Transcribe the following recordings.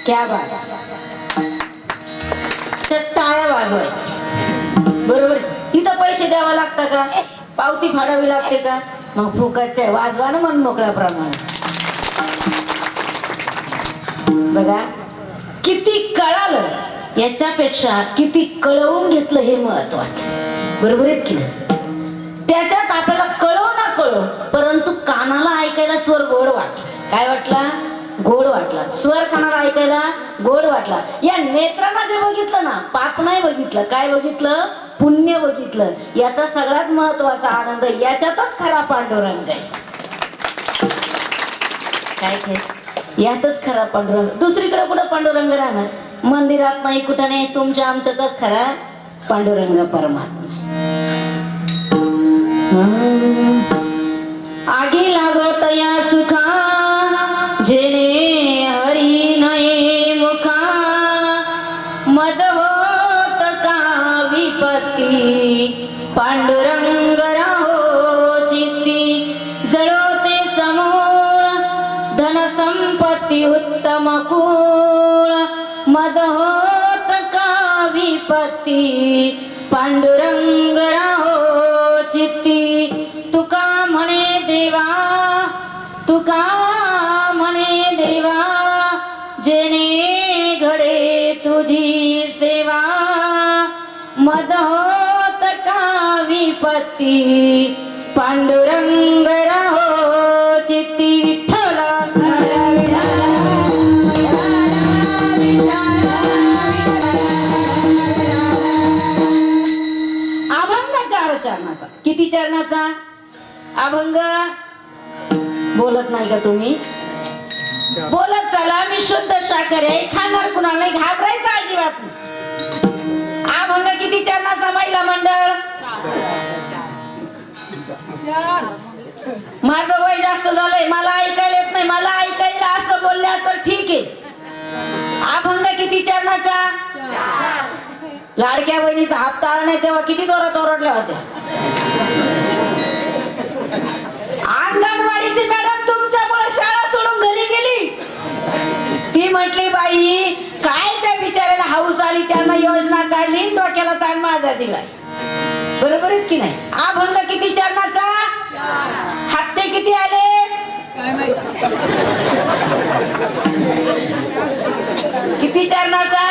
क्या बात, टाळ्या वाजवायच्या बरोबर. तिथं पैसे द्यावा लागतं का, पावती फाडावी लागते का, मग फुकटच्या वाजवा ना मन मोकळ्याप्रमाणे. बघा किती कळालं याच्यापेक्षा किती कळवून घेतलं हे महत्वाचं, बरोबर आहे की नाही. त्याच्यात आपल्याला कळो ना कळो परंतु कानाला ऐकायला स्वर गोड वाटला. काय वाटला, गोड वाटला. स्वर कानाला ऐकायला गोड वाटला. या नेत्रांना जे बघितलं ना, पाप नाही बघितलं, काय बघितलं, पुण्य बघितलं. याचा सगळ्यात महत्वाचा आनंद, याच्यातच खरा पांडुरंग आहे. काय काय यातच खरा पांडुरंग, दुसरीकडे कुठं पांडुरंग राहणार, मंदिरात नाही, कुठं नाही, तुमच्या आमच्यातच खरा पांडुरंग परमात्मा. आगी लागत या सुखा जेने हरी नये मुखा, मज होत का विपत्ती पांडुरंग राहो चित्ती. जळोते समूळ धन संपत्ती उत्तम कुळ, मज होत का विपत्ती पांडुरंग राहो चित्ती. तुका म्हणे देवा, तुका म्हणे देवा, जेने घडे तुझी सेवा, मज होत का विपत्ती पांडुरंग राहो चित्ती. विठ्ठला अभंग 4 चरणाचा. किती चरणाचा अभंग, बोलत नाही का तुम्ही? बोलत चला, मी शुद्ध शाकाहारी आहे, खाणार कुणाला नाही, घाबरायचं अजिबात नाही. अभंग किती चरणाचा महिला मंडळ? माझं वय जास्त झालंय, मला ऐकायला येत नाही, मला ऐकायला असं बोलल्या तर ठीक आहे. अभंग किती चरणाचा? लाडक्या बहिणीचा हप्ता आला नाही तेव्हा किती जोरात ओरडल्या होत्या. अंगणवाडीची मॅडम तुमच्यामुळे शाळा सोडून घरी गेली. ती म्हटली बाई काय त्या बिचाऱ्याला हाऊस आली, त्यांना योजना काढली, डोक्याला ताण माझा दिलाय. बरोबर आहे की नाही? अभंग किती चरणाचा? हप्ते किती आले? किती चरणाचा?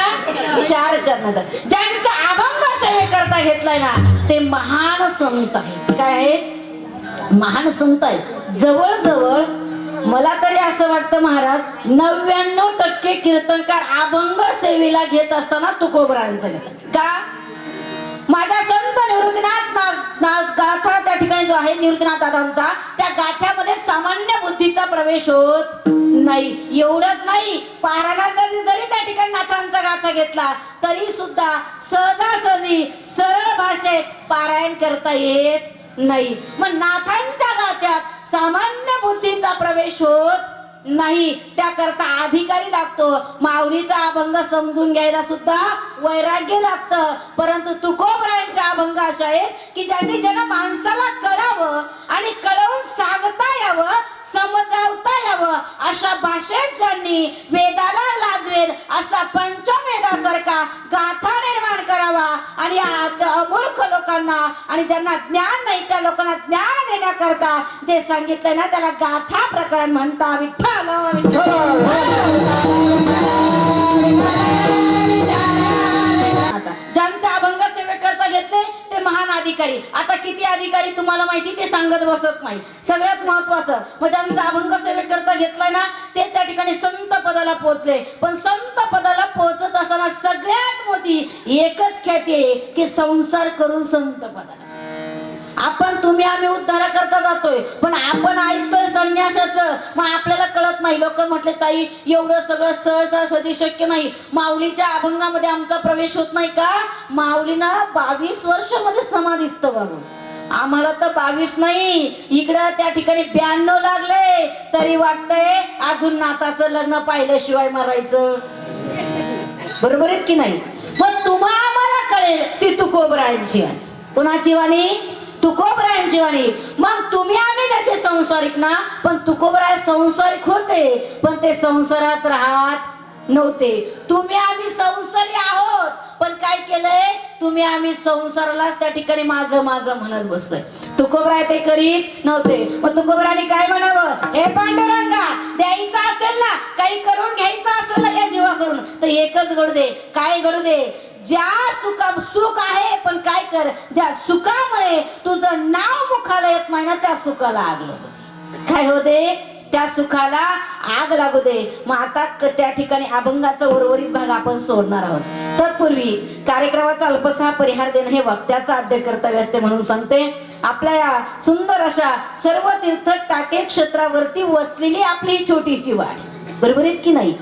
4 चरणाचा. ज्यांचा अभंग सेवेकरता घेतलाय ना ते महान संत आहेत. काय आहेत? महान संत आहेत. जवळजवळ मला तरी असं वाटतं महाराज 99% कीर्तनकार अभंग सेवेला घेत असताना तुकोबरायांचा घेतात. का? माझा संत निवृत्तीनाथ गाथा त्या ठिकाणी जो आहे निवृत्तीनाथ दादांचा, त्या गाथ्यामध्ये सामान्य बुद्धीचा प्रवेश होत नाही. एवढंच नाही, पारायणाचा जरी त्या ठिकाणी नाथांचा गाथा घेतला तरी सुद्धा सहजासहजी सरळ भाषेत पारायण करता येत नाही. मग नाथांच्या गाथ्यात सामान्य बुद्धीचा प्रवेश होत नाही, त्याकरता अधिकारी लागतो. माऊलीचा अभंग समजून घ्यायला सुद्धा वैराग्य लागतं. परंतु तुकोबरायांचे अभंग असे आहेत की ज्यांना माणसाला कळावं आणि कळवून सांगता यावं, समजावता यावं अशा भाषेत ज्यांनी वेदाला लाजवेल असा पंचवेदासारखा गाथा निर्माण करावा आणि अमूर्ख लोकांना आणि ज्यांना ज्ञान नाही त्या लोकांना ज्ञान देण्याकरता जे सांगितलंय ना त्याला गाथा प्रकरण म्हणता. विठ्ठल ज्यांचा अभंग सेवेकरता घेतले ते महान अधिकारी. आता किती अधिकारी तुम्हाला माहिती, ते सांगत बसत नाही. सगळ्यात महत्वाचं मग ज्यांचा अभंग सेवेकरता घेतलाय ना ते त्या ठिकाणी संत पदाला पोहोचले. पण संत पदाला पोहोचत असताना सगळ्यात मोठी एकच ख्याती आहे की संसार करून संत पदाला. आपण तुम्ही आम्ही उद्धारा करता जातोय पण आपण ऐकतोय संन्यासाचं, मग आपल्याला कळत नाही. लोक म्हटले ताई एवढं सगळं सहजासहजी शक्य नाही, माऊलीच्या अभंगामध्ये आमचा प्रवेश होत नाही का? माऊलीना 22 वर्षामध्ये समाधिस्थ व्हावं, आम्हाला तर 22 नाही, इकडं त्या ठिकाणी 92 लागले तरी वाटतंय अजून नाताचं लग्न पाहिल्याशिवाय मरायचं. बरोबर आहेत की नाही? मग तुम्हाला आम्हाला कळेल ती तुकोबरायांची वाणी. कुणाची वाणी? तुकोबरायांची वाणी. मग तुम्ही आम्ही जसे संसारिक ना, पण तुकोबराय संसारिक होते पण ते संसारात राहत नव्हते. तुम्ही आम्ही संसारी आहोत पण काय केलंय, तुम्ही आम्ही संसारालाच त्या ठिकाणी माझं माझं म्हणत बसलोय. तुकोबराय ते करीत नव्हते. मग तुकोबराने काय म्हणावं, हे पांडुरंगा द्यायचं असेल ना, काही करून घ्यायचं असेल ना या जीवाकडून तर एकच घडू दे. काय घडू दे? ज्या सुख आहे पण काय कर, ज्या सुखामुळे तुझं नाव मुखाला येत नाही ना त्या सुखाला आग लागू दे. काय होते? त्या सुखाला आग लागू दे. मग आता त्या ठिकाणी अभंगाचा उर्वरित भाग आपण सोडणार आहोत. तत्पूर्वी कार्यक्रमाचा अल्पसा परिहार देणं हे वक्त्याचं आद्य कर्तव्य असते म्हणून सांगते. आपल्या या सुंदर अशा सर्व तीर्थ टाके क्षेत्रावरती वसलेली आपली छोटीशी वाडी. बरोबर आहेत की नाही?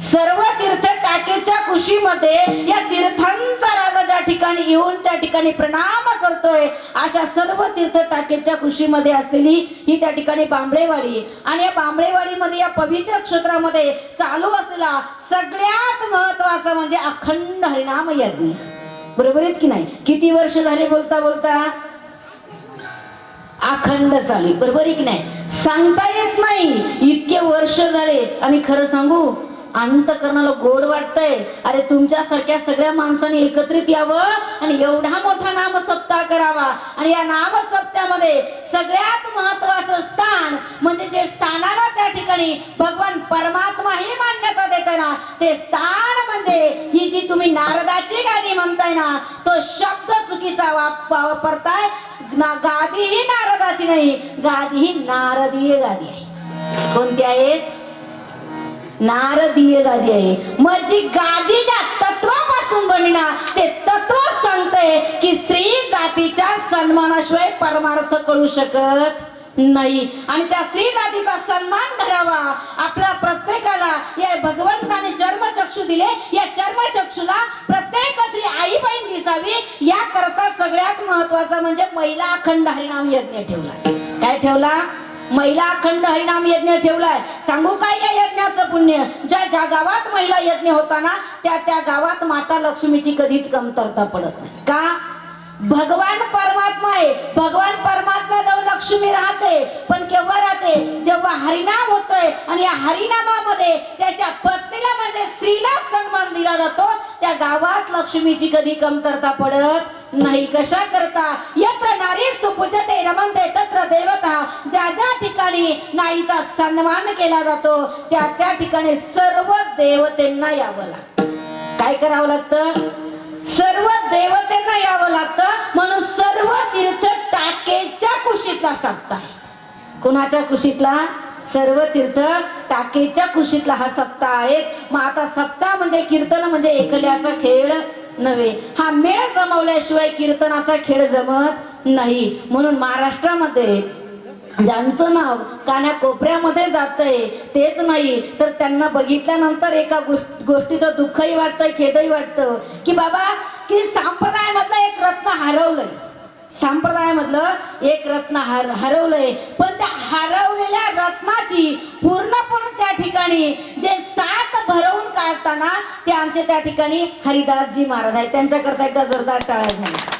सर्व तीर्थ टाकेच्या कुशीमध्ये या तीर्थांचा राजा ज्या ठिकाणी येऊन त्या ठिकाणी प्रणाम करतोय अशा सर्व तीर्थ टाकेच्या कुशीमध्ये असलेली ही त्या ठिकाणी बांबळेवाडी. आणि या बांबळेवाडीमध्ये या पवित्र क्षेत्रामध्ये चालू असलेला सगळ्यात महत्वाचा म्हणजे अखंड हरिनाम यज्ञ. बरोबर आहेत की नाही? किती वर्ष झाले बोलता बोलता? अखंड चालू. बरोबर आहे की नाही? सांगता येत नाही इतके वर्ष झाले. आणि खरं सांगू अंतकरणाला गोड वाटतंय, अरे तुमच्यासारख्या सगळ्या माणसांनी एकत्रित यावं आणि एवढा मोठा नाम सप्ताह करावा. आणि या नाम सप्त्यामध्ये सगळ्यात महत्वाचं स्थान म्हणजे जे स्थानाला त्या ठिकाणी भगवान परमात्मा ही मान्यता देते ना ते स्थान म्हणजे ही जी तुम्ही नारदाची गादी म्हणताय ना तो शब्द चुकीचा वापरताय. गादी ही नारदाची नाही, गादी ही नारदीय गादी आहे. कोणती आहेत? नारदीय गादी आहे. मग जी गादी ज्या तत्वापासून बनना ते तत्व सांगते की स्त्री जातीच्या सन्मानाशिवाय परमार्थ कळू शकत नाही. आणि त्या स्त्री जातीचा सन्मान करावा आपल्या प्रत्येकाला या भगवंताने चर्मचक्षु दिले. या चर्मचक्षुला प्रत्येक स्त्री आई बहीण दिसावी याकरता सगळ्यात महत्वाचा म्हणजे महिला अखंड हरिनाम यज्ञ ठेवला. काय ठेवला? महिला अखंड हरिनाम यज्ञ ठेवलाय. सांगू काय या यज्ञाचं पुण्य? ज्या ज्या गावात महिला यज्ञ होता ना त्या गावात माता लक्ष्मीची कधीच कमतरता पडत नाही. का? भगवान परमात्मा आहे. भगवान परमात्मा जाऊन लक्ष्मी राहते. पण केव्हा राहते? जेव्हा हरिनाम होतोय आणि या हरिनामामध्ये त्याच्या पत्नीला म्हणजे स्त्रीला सन्मान दिला जातो त्या गावात लक्ष्मीची कधी कमतरता पडत नाही. कशा करता? यत्र नारीस्तु पूजते रमन्ते तत्र देवता. ज्या ज्या ठिकाणी नारीचा सन्मान केला जातो त्या ठिकाणी सर्व देवतेंना यावं लागतं. काय करावं लागतं? सर्व देवतेंना यावं लागतं. म्हणून सर्व तीर्थ टाकेच्या कुशीतला सप्ताह. कुणाच्या कुशीतला? सर्व तीर्थ टाकेच्या कुशीतला हा सप्ताह आहे. मग आता सप्ताह म्हणजे कीर्तन म्हणजे एकल्याचा खेळ नव्हे. हा मेळ जमवल्याशिवाय कीर्तनाचा खेळ जमत नाही. म्हणून महाराष्ट्रामध्ये ज्यांचं नाव कानाकोपऱ्यामध्ये जातंय तेच नाही तर त्यांना बघितल्यानंतर एका गोष्टीचं दुःखही वाटतंय, खेदही वाटतं की बाबा की संप्रदायामधलं एक रत्न हरवलंय. संप्रदायामधलं एक रत्न हरवलंय. पण त्या हरवलेल्या रत्नाची पूर्ण त्या ठिकाणी जे साथ भरवून काढताना ते आमचे त्या ठिकाणी हरिदासजी महाराज आहेत. त्यांच्याकरता एकदा जोरदार टाळ्या झाल्या.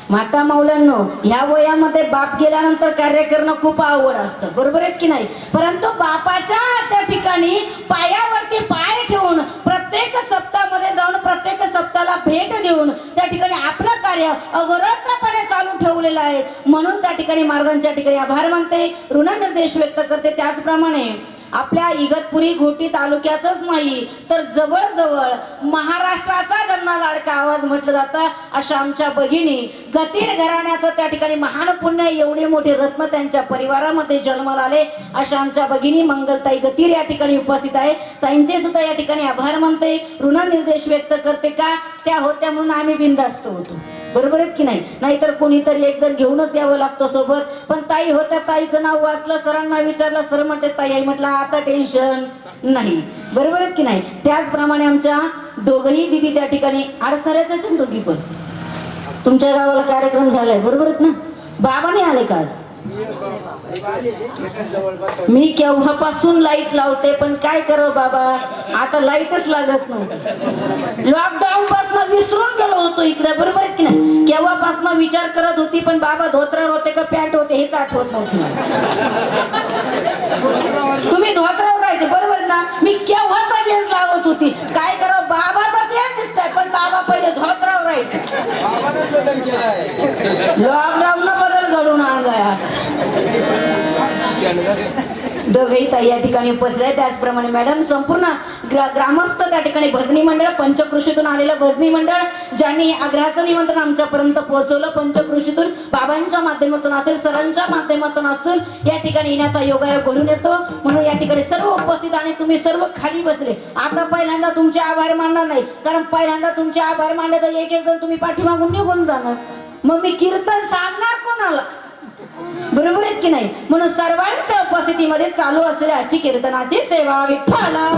माता मौलांनो, ह्या वयामध्ये बाप गेल्यानंतर कार्य करणं खूप आवड असतं, बरोबर आहे की नाही? परंतु बापाच्या त्या ठिकाणी पायावरती पाय ठेवून प्रत्येक सप्ताहामध्ये जाऊन प्रत्येक सप्ताहाला भेट देऊन त्या ठिकाणी आपलं कार्य अगोरत्रपणे चालू ठेवलेलं आहे. म्हणून त्या ठिकाणी महाराजांच्या ठिकाणी आभार मानते, ऋणनिर्देश व्यक्त करते. त्याचप्रमाणे आपल्या इगतपुरी घोटी तालुक्याचंच नाही तर जवळजवळ महाराष्ट्राचा जन्म लाडका आवाज म्हटलं जातं अशा आमच्या भगिनी गतीर घराण्याचं त्या ठिकाणी महान पुण्य, एवढे मोठे रत्न त्यांच्या परिवारामध्ये जन्माला आले अशा आमच्या भगिनी मंगलताई गतीर या ठिकाणी उपस्थित आहे. ताईंचे सुद्धा या ठिकाणी आभार मानते, ऋणनिर्देश व्यक्त करते. का? त्या होत्या म्हणून आम्ही बिनधास्त होतो, बरोबर आहेत की नाही? नाहीतर कोणीतरी एक जण घेऊनच यावं लागतं सोबत. पण ताई होत्या, ताईचं नाव वाचलं, सरांना विचारलं, सर म्हटले ताई आहे. म्हटलं आता टेन्शन नाही, बरोबर आहेत की नाही? त्याचप्रमाणे आमच्या दोघही दिदी त्या ठिकाणी आडसाऱ्याच्या दोघी पण तुमच्या गावाला कार्यक्रम झालाय, बरोबर आहेत ना? बाबा नाही आले का आज? मी केव्हापासून लाईट लावते पण काय करावं बाबा, आता लाईटच लागत नव्हती. लॉकडाऊन पासून विसरून गेलो होतो इकडे, बरोबर आहे की नाही? केव्हापासून विचार करत होती पण बाबा धोत्रावर होते का पॅन्ट होते हेच आठवत नव्हतं. तुम्ही धोत्रावर राहायचे, बरोबर ना? मी केव्हाचा गेस लावत होती. काय करावं बाबा तर तेच दिसतंय पण बाबा पहिले धोत्रावर राहायचे. लॉकडाऊन बदल घडून आणलाय. दोघेही ताई या ठिकाणी उपस्थित आहे. त्याचप्रमाणे मॅडम संपूर्ण ग्रामस्थ त्या ठिकाणी भजनी मंडळ, पंचकृषीतून आलेलं भजनी मंडळ ज्यांनी आग्रहाचं निमंत्रण आमच्यापर्यंत पोहोचवलं, पंचकृषीतून बाबांच्या माध्यमातून असेल, सरांच्या माध्यमातून असेल, या ठिकाणी येण्याचा योगायोग घडून येतो. म्हणून या ठिकाणी सर्व उपस्थित आणि तुम्ही सर्व खाली बसले. आता पहिल्यांदा तुमचे आभार मानणार नाही, कारण पहिल्यांदा तुमचे आभार मानले तर एक एक जण तुम्ही पाठीमागून निघून जाणार. मग मी कीर्तन सांगणार कोणाला, बरोबर आहेत की नाही? म्हणून सर्वांच्या उपस्थितीमध्ये चालू असलेल्या आजची कीर्तनाची सेवा विठ्ठला